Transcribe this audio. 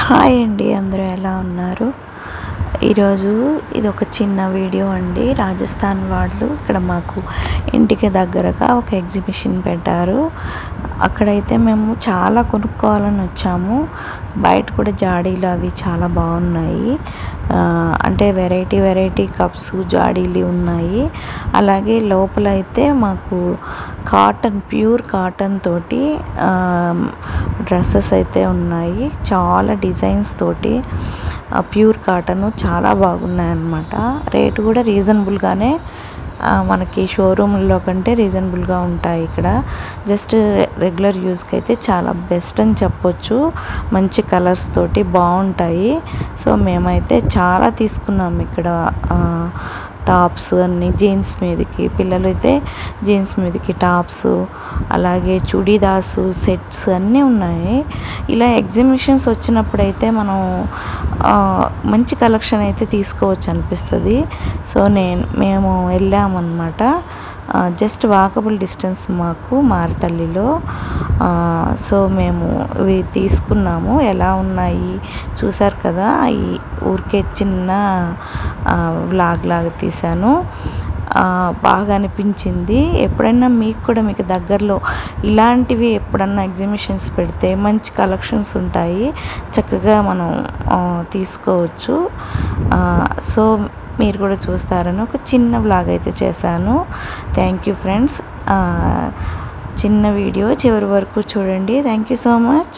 Hi అండి, అందరూ ఎలా ఉన్నారు? ఈరోజు ఇది ఒక చిన్న వీడియో అండి. రాజస్థాన్ వాళ్ళు ఇక్కడ మాకు ఇంటికి దగ్గరగా ఒక ఎగ్జిబిషన్ పెట్టారు. అక్కడైతే మేము చాలా కొనుక్కోవాలని వచ్చాము. బయట కూడా జాడీలు అవి చాలా బాగున్నాయి. అంటే వెరైటీ కప్స్ జాడీలు ఉన్నాయి. అలాగే లోపల అయితే మాకు ప్యూర్ కాటన్ తోటి డ్రెస్సెస్ అయితే ఉన్నాయి. చాలా డిజైన్స్ తోటి ప్యూర్ కాటన్ చాలా బాగున్నాయి అన్నమాట. రేటు కూడా రీజనబుల్గానే మనకి షోరూమ్లో కంటే రీజనబుల్గా ఉంటాయి. ఇక్కడ జస్ట్ రెగ్యులర్ యూస్కి అయితే చాలా బెస్ట్ అని చెప్పొచ్చు. మంచి కలర్స్ తోటి బాగుంటాయి. సో మేమైతే చాలా తీసుకున్నాము ఇక్కడ. టాప్స్ అన్నీ జీన్స్ మీదకి, పిల్లలైతే జీన్స్ మీదకి టాప్స్, అలాగే చుడీదార్స్ సెట్స్ అన్నీ ఉన్నాయి. ఇలా ఎగ్జిబిషన్స్ వచ్చినప్పుడైతే మనం మంచి కలెక్షన్ అయితే తీసుకోవచ్చు అనిపిస్తుంది. సో మేము వెళ్ళామన్నమాట. జస్ట్ వాకబుల్ డిస్టెన్స్ మాకు మారతల్లిలో. సో మేము ఇవి తీసుకున్నాము. ఎలా ఉన్నాయి చూసారు కదా. ఈ ఊరికే చిన్న వ్లాగ్ లాగా తీశాను. బాగా అనిపించింది. ఎప్పుడైనా మీకు దగ్గరలో ఇలాంటివి ఎప్పుడన్నా ఎగ్జిబిషన్స్ పెడితే మంచి కలెక్షన్స్ ఉంటాయి, చక్కగా మనం తీసుకోవచ్చు. సో మీరు కూడా చూస్తారని ఒక చిన్న వ్లాగ్ అయితే చేశాను. Thank you friends. చిన్న వీడియో చివరి వరకు చూడండి. Thank you so much.